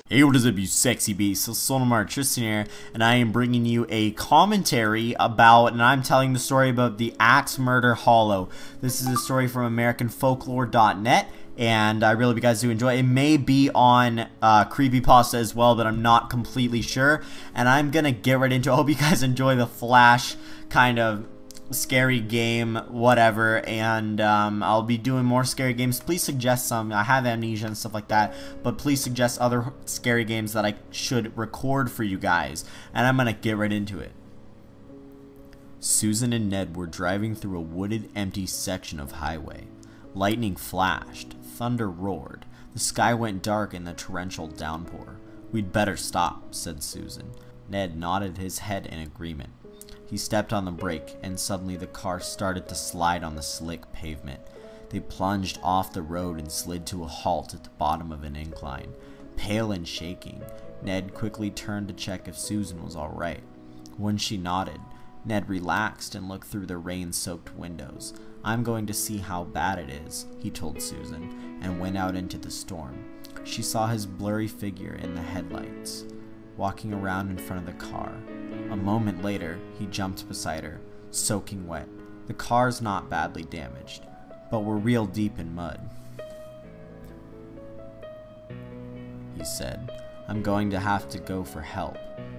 Hey, what is up, you sexy beasts? So Solanum-Heart here, and I am bringing you a commentary about, and I'm telling the story about the Axe Murder Hollow. This is a story from AmericanFolklore.net, and I really hope you guys do enjoy. It may be on creepypasta as well, but I'm not completely sure, and I'm gonna get right into it. I hope you guys enjoy the Flash kind of scary game, whatever, and I'll be doing more scary games. Please suggest some. I have amnesia and stuff like that, but please suggest other scary games that I should record for you guys, and I'm gonna get right into it. Susan and Ned were driving through a wooded, empty section of highway. Lightning flashed, thunder roared, the sky went dark in the torrential downpour. "We'd better stop," said Susan. Ned nodded his head in agreement. He stepped on the brake, and suddenly the car started to slide on the slick pavement. They plunged off the road and slid to a halt at the bottom of an incline. Pale and shaking, Ned quickly turned to check if Susan was all right. When she nodded, Ned relaxed and looked through the rain-soaked windows. "I'm going to see how bad it is," he told Susan, and went out into the storm. She saw his blurry figure in the headlights, walking around in front of the car. A moment later, he jumped beside her, soaking wet. "The car's not badly damaged, but we're real deep in mud," he said. "I'm going to have to go for help."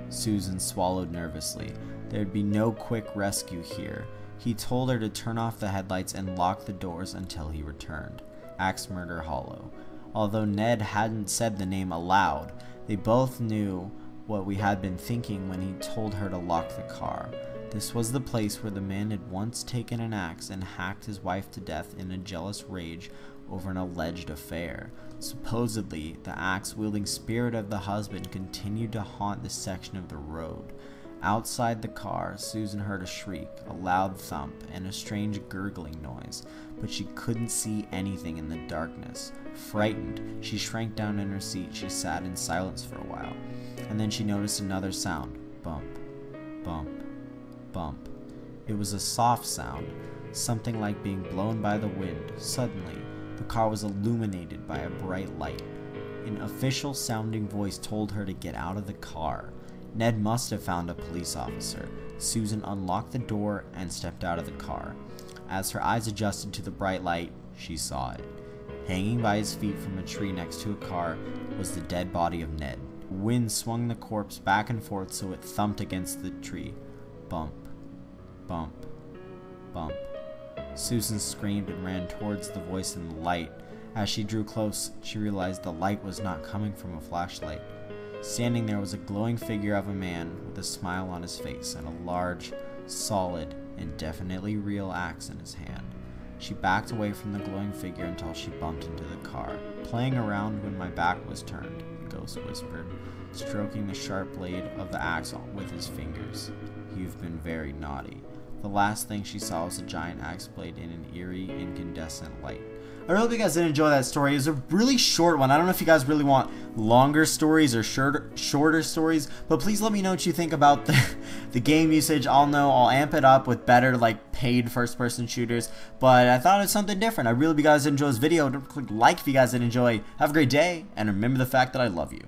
Susan swallowed nervously. There'd be no quick rescue here. He told her to turn off the headlights and lock the doors until he returned. Axe Murder Hollow. Although Ned hadn't said the name aloud, they both knew what we had been thinking when he told her to lock the car. This was the place where the man had once taken an axe and hacked his wife to death in a jealous rage over an alleged affair. Supposedly, the axe-wielding spirit of the husband continued to haunt this section of the road. Outside the car, Susan heard a shriek, a loud thump, and a strange gurgling noise, but she couldn't see anything in the darkness. Frightened, she shrank down in her seat. She sat in silence for a while, and then she noticed another sound. Bump, bump, bump. It was a soft sound, something like being blown by the wind. Suddenly, the car was illuminated by a bright light. An official-sounding voice told her to get out of the car. Ned must have found a police officer. Susan unlocked the door and stepped out of the car. As her eyes adjusted to the bright light, she saw it. Hanging by his feet from a tree next to a car was the dead body of Ned. Wind swung the corpse back and forth so it thumped against the tree. Bump, bump, bump. Susan screamed and ran towards the voice in the light. As she drew close, she realized the light was not coming from a flashlight. Standing there was a glowing figure of a man with a smile on his face and a large, solid, and definitely real axe in his hand. She backed away from the glowing figure until she bumped into the car. "Playing around when my back was turned," the ghost whispered, stroking the sharp blade of the axe with his fingers. "You've been very naughty." The last thing she saw was a giant axe blade in an eerie, incandescent light. I really hope you guys did enjoy that story. It was a really short one. I don't know if you guys really want longer stories or shorter stories, but please let me know what you think about the game usage. I'll amp it up with better, like, paid first-person shooters, but I thought it was something different. I really hope you guys enjoyed this video. Don't click like if you guys did enjoy. Have a great day, and remember the fact that I love you.